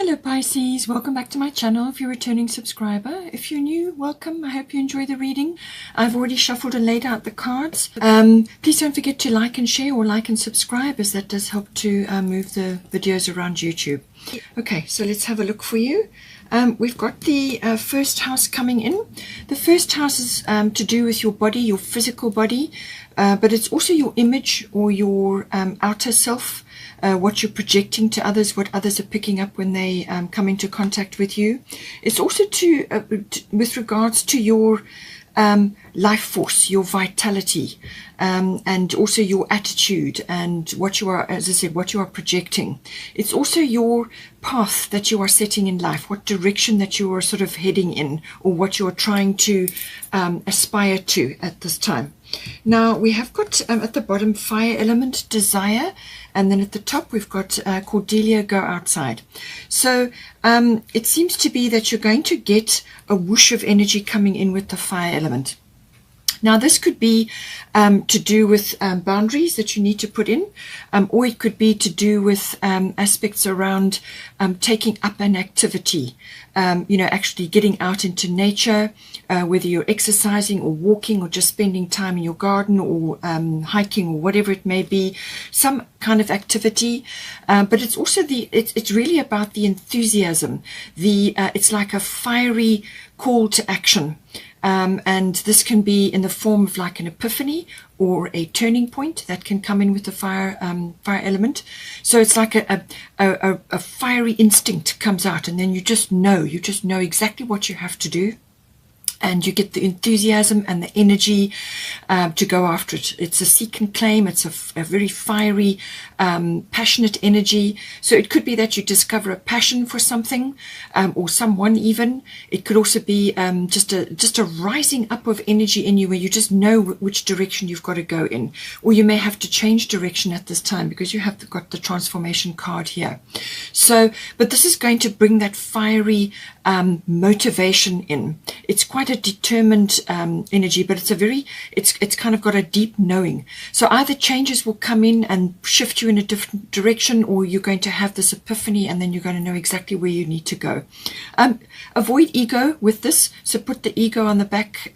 Hello Pisces, welcome back to my channel if you're a returning subscriber. If you're new, welcome. I hope you enjoy the reading. I've already shuffled and laid out the cards. Please don't forget to like and share or like and subscribe, as that does help to move the videos around YouTube. Okay, so let's have a look for you. We've got the first house coming in. The first house is to do with your body, your physical body, but it's also your image or your outer self. What you're projecting to others, what others are picking up when they come into contact with you. It's also with regards to your life force, your vitality, and also your attitude and what you are, as I said, what you are projecting. It's also your path that you are setting in life, what direction that you are sort of heading in, or what you are trying to aspire to at this time. Now we have got at the bottom fire element, desire, and then at the top we've got Cordelia, go outside. So it seems to be that you're going to get a whoosh of energy coming in with the fire element. Now this could be to do with boundaries that you need to put in, or it could be to do with aspects around taking up an activity, actually getting out into nature, whether you're exercising or walking or just spending time in your garden or hiking or whatever it may be, some kind of activity. But it's also it's really about the enthusiasm. It's like a fiery call to action. And this can be in the form of like an epiphany or a turning point that can come in with the fire element. So it's like a fiery instinct comes out, and then you just know exactly what you have to do. And you get the enthusiasm and the energy to go after it. It's a seek and claim. It's a very fiery, passionate energy. So it could be that you discover a passion for something or someone even. It could also be just a rising up of energy in you where you just know which direction you've got to go in. Or you may have to change direction at this time because you have got the transformation card here. So, but this is going to bring that fiery motivation in. It's quite a determined energy, but it's kind of got a deep knowing. So either changes will come in and shift you in a different direction, or you're going to have this epiphany and then you're going to know exactly where you need to go. Avoid ego with this, so put the ego on the back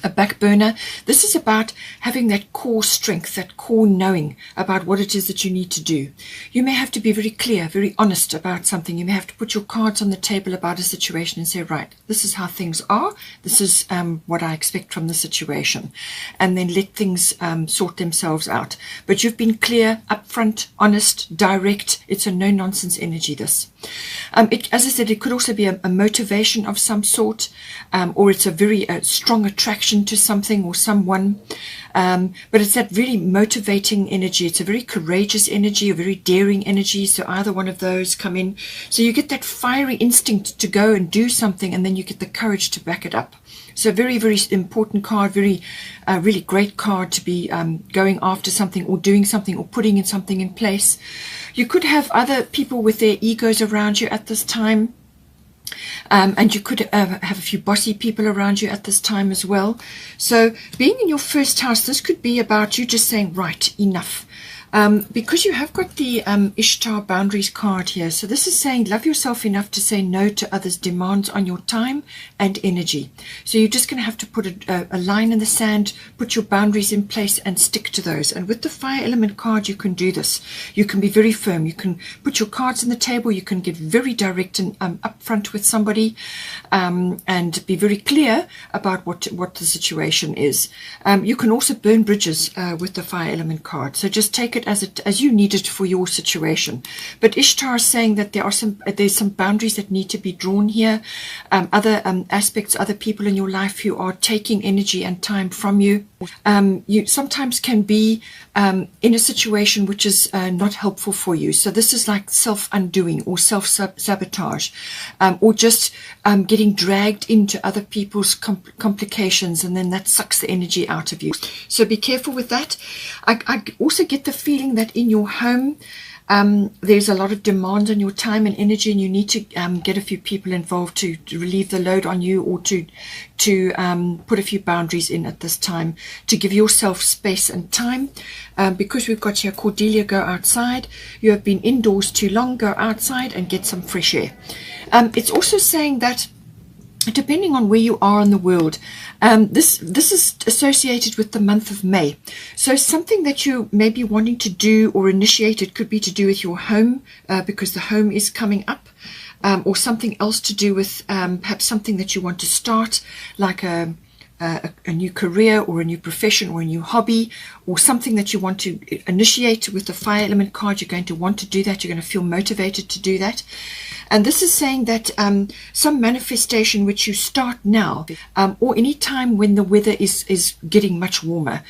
a back burner. This is about having that core strength, that core knowing about what it is that you need to do. You may have to be very clear, very honest about something. You may have to put your cards on the table about a situation and say, right, this is how things are. This is what I expect from the situation. And then let things sort themselves out. But you've been clear, upfront, honest, direct. It's a no-nonsense energy, this. As I said, it could also be a motivation of some sort, or it's a very strong attraction to something or someone, but it's that really motivating energy. It's a very courageous energy, a very daring energy, so either one of those come in. So you get that fiery instinct to go and do something, and then you get the courage to back it up. So very, very important card, very really great card to be going after something or doing something or putting in something in place. You could have other people with their egos around you at this time. And you could have a few bossy people around you at this time as well. So being in your first house, this could be about you just saying, right, enough. Because you have got the Ishtar boundaries card here. So this is saying love yourself enough to say no to others' demands on your time and energy. So you're just going to have to put a line in the sand, put your boundaries in place and stick to those. And with the fire element card, you can do this. You can be very firm. You can put your cards on the table. You can get very direct and upfront with somebody and be very clear about what the situation is. You can also burn bridges with the fire element card. So just take it as you need it for your situation. But Ishtar is saying that there's some boundaries that need to be drawn here. Other aspects, other people in your life who are taking energy and time from you. You sometimes can be in a situation which is not helpful for you. So this is like self-undoing or self-sabotage, or just getting dragged into other people's complications, and then that sucks the energy out of you. So be careful with that. I also get the feeling that in your home, There's a lot of demand on your time and energy, and you need to get a few people involved to relieve the load on you, or to put a few boundaries in at this time, to give yourself space and time. Because we've got here Cordelia, go outside. You have been indoors too long, go outside and get some fresh air. It's also saying that depending on where you are in the world, this is associated with the month of May. So something that you may be wanting to do or initiate, it could be to do with your home, because the home is coming up, or something else to do with perhaps something that you want to start, like a new career or a new profession or a new hobby, or something that you want to initiate. With the fire element card, you're going to want to do that. You're going to feel motivated to do that. And this is saying that some manifestation which you start now, or any time when the weather is getting much warmer.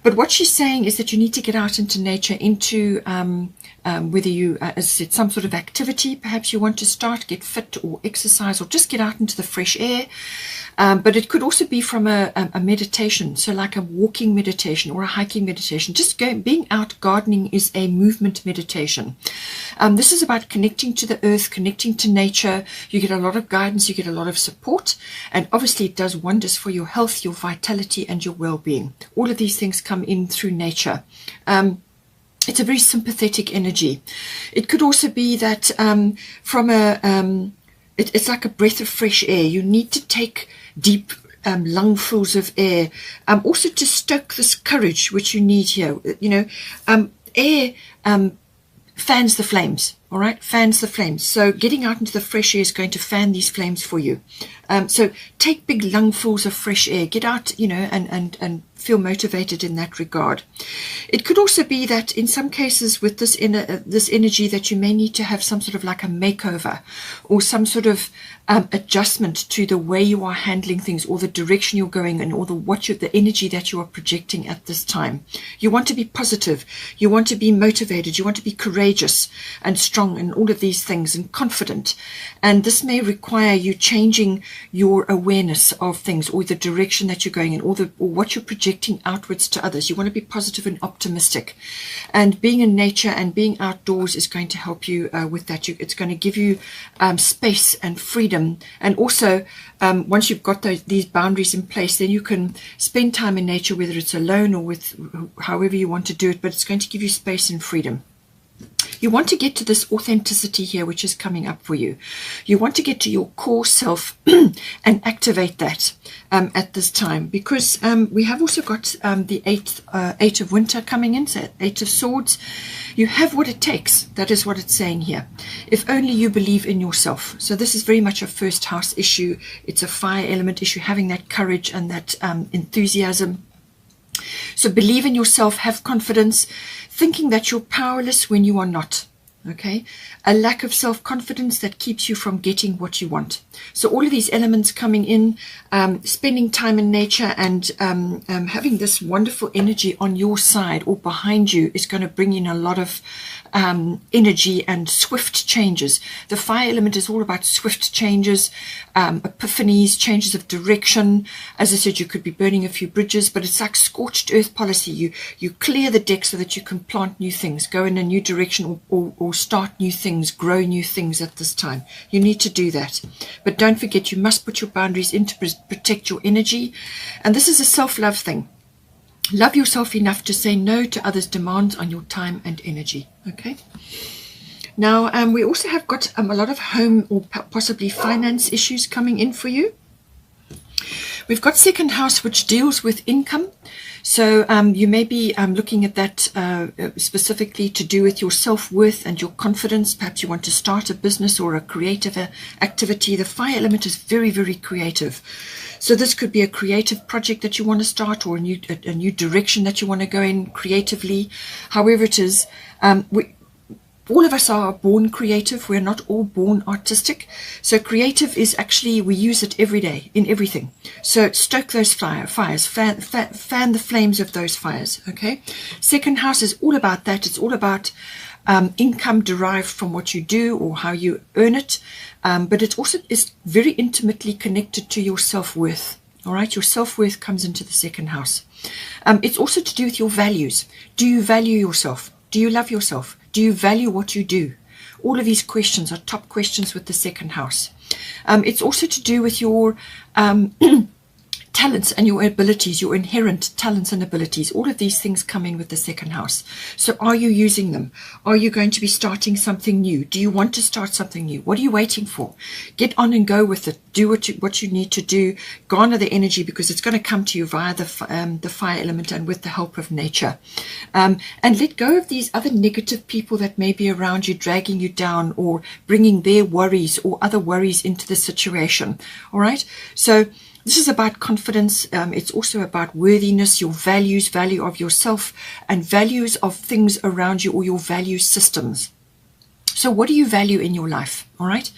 But what she's saying is that you need to get out into nature, into whether you, as I said, some sort of activity perhaps you want to start, get fit or exercise, or just get out into the fresh air. But it could also be from a meditation, so like a walking meditation or a hiking meditation. Just being out gardening is a movement meditation. This is about connecting to the earth, connecting to nature. You get a lot of guidance, you get a lot of support, and obviously it does wonders for your health, your vitality, and your well-being. All of these things come in through nature. It's a very sympathetic energy. It could also be that it's like a breath of fresh air. You need to take deep lungfuls of air, also to stoke this courage which you need here. Air fans the flames. All right, fans the flames. So getting out into the fresh air is going to fan these flames for you. So take big lungfuls of fresh air. Get out, and feel motivated in that regard. It could also be that in some cases with this energy, that you may need to have some sort of like a makeover, or some sort of adjustment to the way you are handling things, or the direction you're going in, or the energy that you are projecting at this time. You want to be positive. You want to be motivated. You want to be courageous and strong, and all of these things, and confident. And this may require you changing your awareness of things, or the direction that you're going in, or what you're projecting outwards to others. You want to be positive and optimistic. And being in nature and being outdoors is going to help you with that. It's going to give you space and freedom. And also, once you've got these boundaries in place, then you can spend time in nature, whether it's alone or with however you want to do it, but it's going to give you space and freedom. You want to get to this authenticity here, which is coming up for you. You want to get to your core self and activate that at this time, because we have also got the Eight of Winter coming in, so Eight of Swords. You have what it takes. That is what it's saying here. If only you believe in yourself. So this is very much a first house issue. It's a fire element issue, having that courage and that enthusiasm. So believe in yourself, have confidence, thinking that you're powerless when you are not. Okay, a lack of self-confidence that keeps you from getting what you want. So all of these elements coming in, spending time in nature, and having this wonderful energy on your side or behind you is going to bring in a lot of energy and swift changes. The fire element is all about swift changes, epiphanies, changes of direction. As I said, you could be burning a few bridges, but it's like scorched earth policy. You clear the deck so that you can plant new things, go in a new direction, or start new things, grow new things at this time. You need to do that. But don't forget, you must put your boundaries in to protect your energy. And this is a self-love thing. Love yourself enough to say no to others' demands on your time and energy. Okay. Now, we also have got a lot of home or possibly finance issues coming in for you. We've got second house, which deals with income. So you may be looking at that specifically to do with your self-worth and your confidence. Perhaps you want to start a business or a creative activity. The fire element is very, very creative. So this could be a creative project that you want to start, or a new direction that you want to go in creatively. However it is, all of us are born creative. We're not all born artistic. So creative is actually, we use it every day in everything. So stoke those fires, fan the flames of those fires. Okay. Second house is all about that. It's all about income derived from what you do or how you earn it. But it also is very intimately connected to your self-worth. All right. Your self-worth comes into the second house. It's also to do with your values. Do you value yourself? Do you love yourself? Do you value what you do? All of these questions are top questions with the second house. It's also to do with your talents and your abilities, your inherent talents and abilities. All of these things come in with the second house. So are you using them? Are you going to be starting something new? Do you want to start something new? What are you waiting for? Get on and go with it. Do what you need to do. Garner the energy, because it's going to come to you via the fire element and with the help of nature. And let go of these other negative people that may be around you, dragging you down or bringing their worries or other worries into the situation. All right? So this is about confidence. It's also about worthiness, your values, value of yourself, and values of things around you, or your value systems. So what do you value in your life? All right?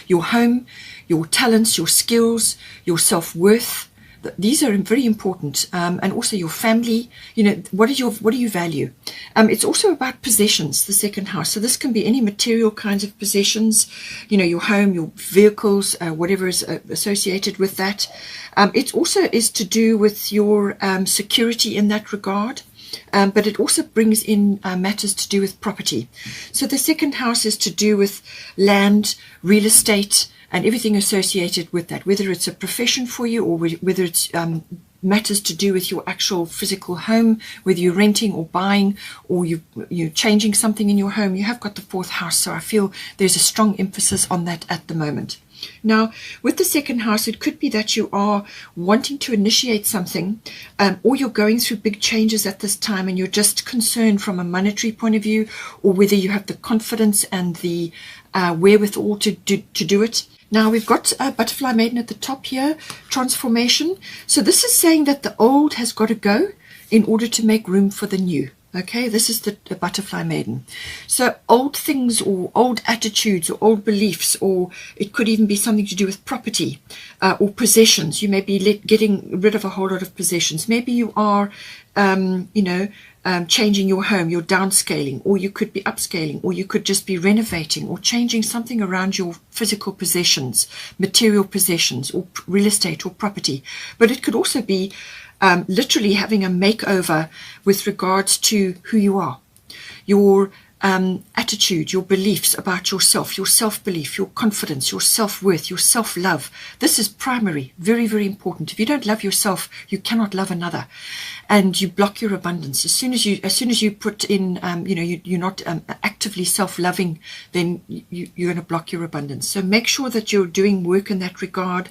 Your home, your talents, your skills, your self-worth. These are very important, and also your family. You know, what do you value? It's also about possessions, the second house. So this can be any material kinds of possessions. You know, your home, your vehicles, whatever is associated with that. It also is to do with your security in that regard. But it also brings in matters to do with property. So the second house is to do with land, real estate, and everything associated with that, whether it's a profession for you or whether it's matters to do with your actual physical home, whether you're renting or buying, or you're changing something in your home. You have got the fourth house, so I feel there's a strong emphasis on that at the moment. Now, with the second house, it could be that you are wanting to initiate something, or you're going through big changes at this time and you're just concerned from a monetary point of view, or whether you have the confidence and the wherewithal to do it. Now, we've got a butterfly maiden at the top here, transformation. So this is saying that the old has got to go in order to make room for the new. Okay, this is the butterfly maiden. So old things or old attitudes or old beliefs, or it could even be something to do with property or possessions. You may be getting rid of a whole lot of possessions. Maybe you are, changing your home, you're downscaling, or you could be upscaling, or you could just be renovating or changing something around your physical possessions, material possessions, or real estate or property. But it could also be literally having a makeover with regards to who you are, your attitude, your beliefs about yourself, your self-belief, your confidence, your self-worth, your self-love. This is primary, very, very important. If you don't love yourself, you cannot love another, and you block your abundance. As soon as you put in, you're not actively self-loving, then you're going to block your abundance. So make sure that you're doing work in that regard,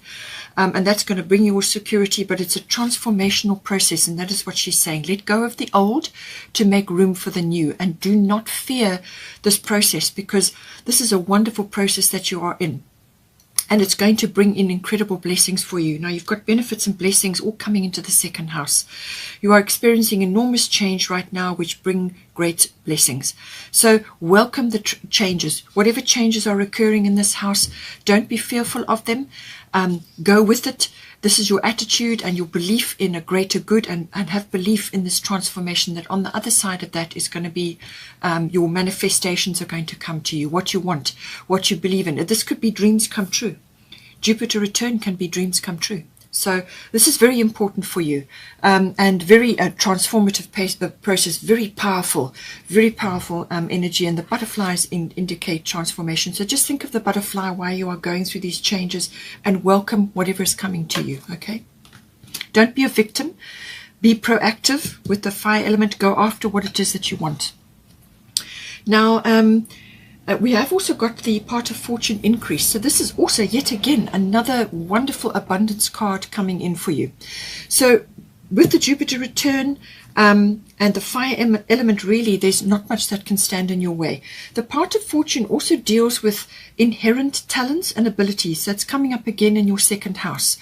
and that's going to bring you security. But it's a transformational process, and that is what she's saying. Let go of the old to make room for the new, and do not fear this process, because this is a wonderful process that you are in, and it's going to bring in incredible blessings for you. Now, you've got benefits and blessings all coming into the second house. You are experiencing enormous change right now, which bring great blessings. So welcome the changes. Whatever changes are occurring in this house, don't be fearful of them. Go with it. This is your attitude and your belief in a greater good, and have belief in this transformation, that on the other side of that is going to be your manifestations are going to come to you, what you want, what you believe in. This could be dreams come true. Jupiter return can be dreams come true. So this is very important for you, and very transformative process, very powerful energy. And the butterflies indicate transformation. So just think of the butterfly while you are going through these changes, and welcome whatever is coming to you. Okay, don't be a victim. Be proactive with the fire element. Go after what it is that you want. Now, we have also got the part of fortune increase. So this is also yet again another wonderful abundance card coming in for you. So with the Jupiter return and the fire element, really there's not much that can stand in your way. The part of fortune also deals with inherent talents and abilities. That's coming up again in your second house.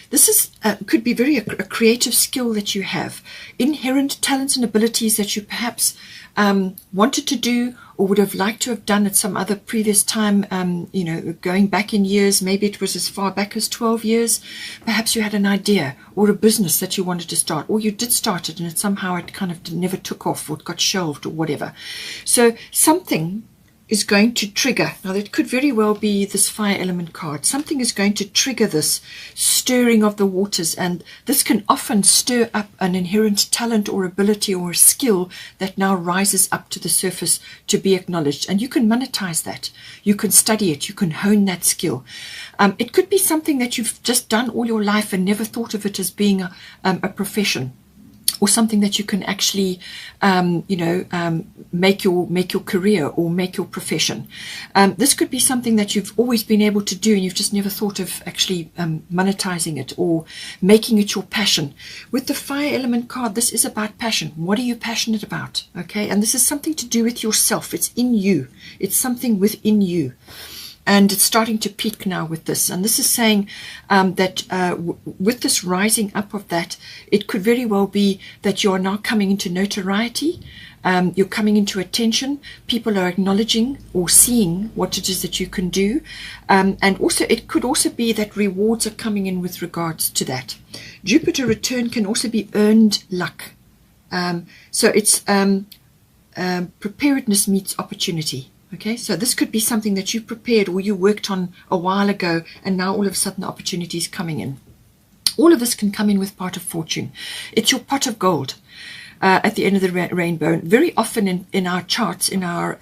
This is could be very a creative skill that you have, inherent talents and abilities that you perhaps wanted to do or would have liked to have done at some other previous time, going back in years. Maybe it was as far back as 12 years. Perhaps you had an idea or a business that you wanted to start, or you did start it and somehow it kind of never took off, or it got shelved or whatever. So something is going to trigger. Now, that could very well be this fire element card. Something is going to trigger this stirring of the waters, and this can often stir up an inherent talent or ability or a skill that now rises up to the surface to be acknowledged. And you can monetize that. You can study it. You can hone that skill. It could be something that you've just done all your life and never thought of it as being a profession, or something that you can actually, make your career or make your profession. This could be something that you've always been able to do and you've just never thought of actually monetizing it or making it your passion. With the fire element card, this is about passion. What are you passionate about? Okay, and this is something to do with yourself. It's in you. It's something within you. And it's starting to peak now with this. And this is saying that with this rising up of that, it could very well be that you are now coming into notoriety. You're coming into attention. People are acknowledging or seeing what it is that you can do. And also, it could also be that rewards are coming in with regards to that. Jupiter return can also be earned luck. So it's preparedness meets opportunity. Okay, so this could be something that you prepared or you worked on a while ago, and now all of a sudden the opportunity is coming in. All of this can come in with part of fortune. It's your pot of gold at the end of the rainbow. Very often in our charts, in our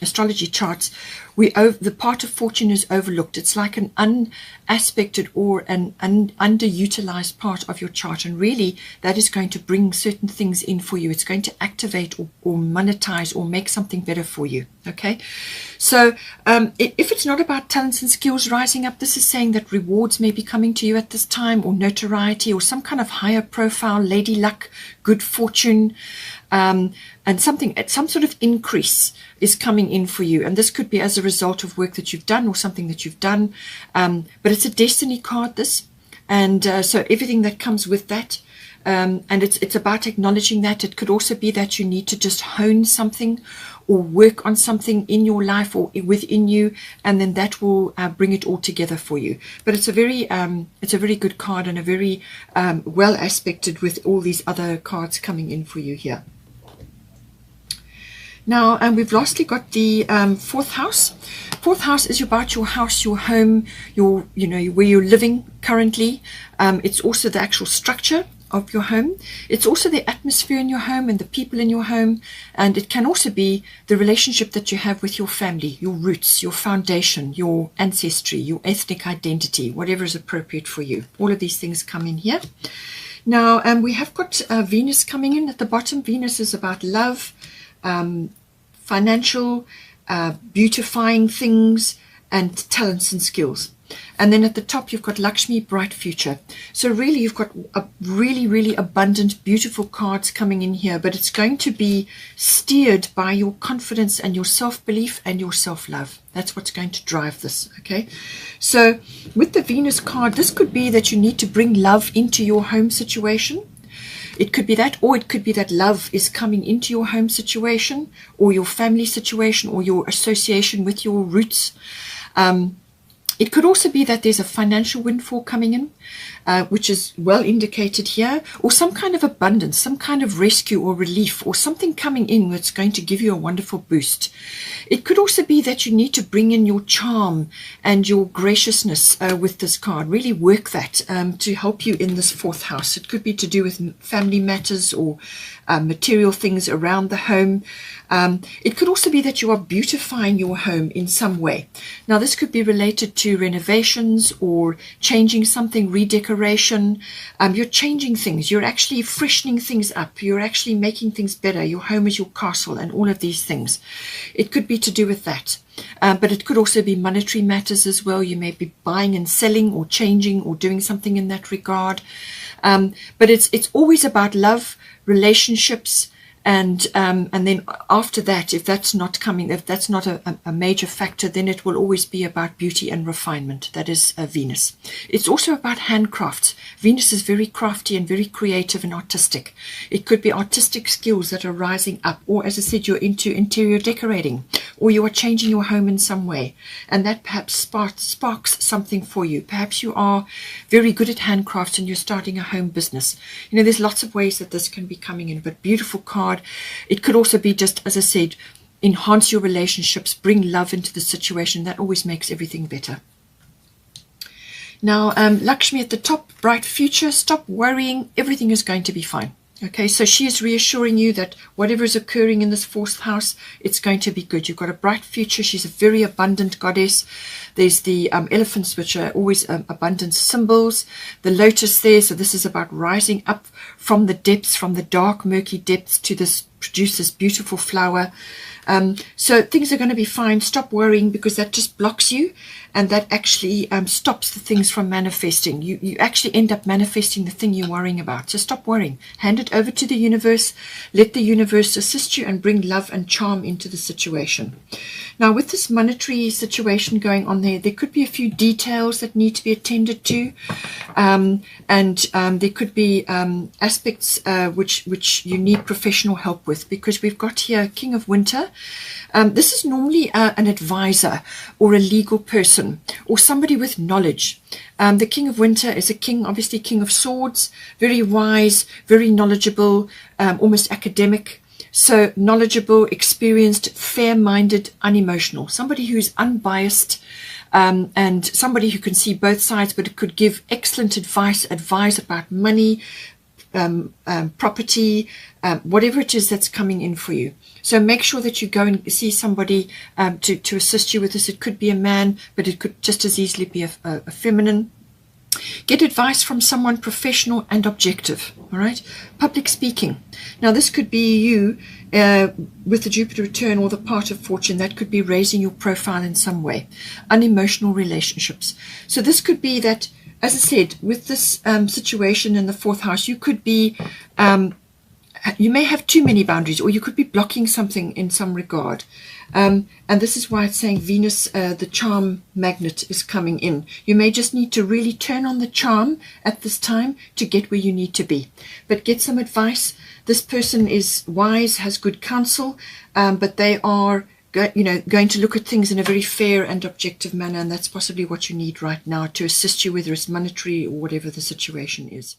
astrology charts, the part of fortune is overlooked. It's like an unaspected or an underutilized part of your chart, and really that is going to bring certain things in for you. It's going to activate or monetize or make something better for you. Okay, so if it's not about talents and skills rising up, this is saying that rewards may be coming to you at this time, or notoriety, or some kind of higher profile, lady luck, good fortune, and some sort of increase is coming in for you. And this could be as a result of work that you've done or something that you've done. But it's a destiny card, this. And so everything that comes with that. And it's about acknowledging that. It could also be that you need to just hone something or work on something in your life or within you, and then that will bring it all together for you. But it's a very good card, and a very well aspected with all these other cards coming in for you here. Now, we've lastly got the fourth house. Fourth house is about your house, your home, where you're living currently. It's also the actual structure of your home. It's also the atmosphere in your home and the people in your home. And it can also be the relationship that you have with your family, your roots, your foundation, your ancestry, your ethnic identity, whatever is appropriate for you. All of these things come in here. Now, we have got Venus coming in at the bottom. Venus is about love, financial, beautifying things, and talents and skills. And then at the top, you've got Lakshmi, bright future. So really, you've got a really, really abundant, beautiful cards coming in here, but it's going to be steered by your confidence and your self-belief and your self-love. That's what's going to drive this, okay? So with the Venus card, this could be that you need to bring love into your home situation. It could be that, or it could be that love is coming into your home situation or your family situation or your association with your roots. It could also be that there's a financial windfall coming in, which is well indicated here, or some kind of abundance, some kind of rescue or relief, or something coming in that's going to give you a wonderful boost. It could also be that you need to bring in your charm and your graciousness with this card. Really work that to help you in this fourth house. It could be to do with family matters or material things around the home. It could also be that you are beautifying your home in some way. Now, this could be related to renovations or changing something, redecoration. You're changing things. You're actually freshening things up. You're actually making things better. Your home is your castle and all of these things. It could be to do with that. But it could also be monetary matters as well. You may be buying and selling or changing or doing something in that regard. But it's always about love, relationships, and then after that, if that's not coming, if that's not a major factor, then it will always be about beauty and refinement. That is Venus. It's also about handcrafts. Venus is very crafty and very creative and artistic. It could be artistic skills that are rising up, or as I said, you're into interior decorating, or you are changing your home in some way, and that perhaps sparks something for you. Perhaps you are very good at handcrafts and you're starting a home business. There's lots of ways that this can be coming in, but beautiful card. It could also be just, as I said, enhance your relationships, bring love into the situation. That always makes everything better. Now, Lakshmi at the top, bright future, stop worrying, everything is going to be fine. Okay, so she is reassuring you that whatever is occurring in this fourth house, it's going to be good. You've got a bright future. She's a very abundant goddess. There's the elephants, which are always abundance symbols. The lotus there, so this is about rising up from the depths, from the dark, murky depths to produce this beautiful flower. So things are going to be fine. Stop worrying, because that just blocks you, and that actually stops the things from manifesting. You actually end up manifesting the thing you're worrying about. So stop worrying. Hand it over to the universe. Let the universe assist you and bring love and charm into the situation. Now, with this monetary situation going on there could be a few details that need to be attended to, and there could be aspects which you need professional help with, because we've got here King of Winter. This is normally an advisor or a legal person or somebody with knowledge. The King of Winter is a king, obviously King of Swords, very wise, very knowledgeable, almost academic. So knowledgeable, experienced, fair-minded, unemotional. Somebody who's unbiased, and somebody who can see both sides, but could give excellent advice about money, property, whatever it is that's coming in for you. So make sure that you go and see somebody to assist you with this. It could be a man, but it could just as easily be a feminine. Get advice from someone professional and objective. All right. Public speaking. Now, this could be you with the Jupiter return or the part of fortune. That could be raising your profile in some way. Unemotional relationships. So this could be that, as I said, with this situation in the fourth house, you could be, you may have too many boundaries, or you could be blocking something in some regard. And this is why it's saying Venus, the charm magnet, is coming in. You may just need to really turn on the charm at this time to get where you need to be. But get some advice. This person is wise, has good counsel, but they are going to look at things in a very fair and objective manner, and that's possibly what you need right now to assist you, whether it's monetary or whatever the situation is.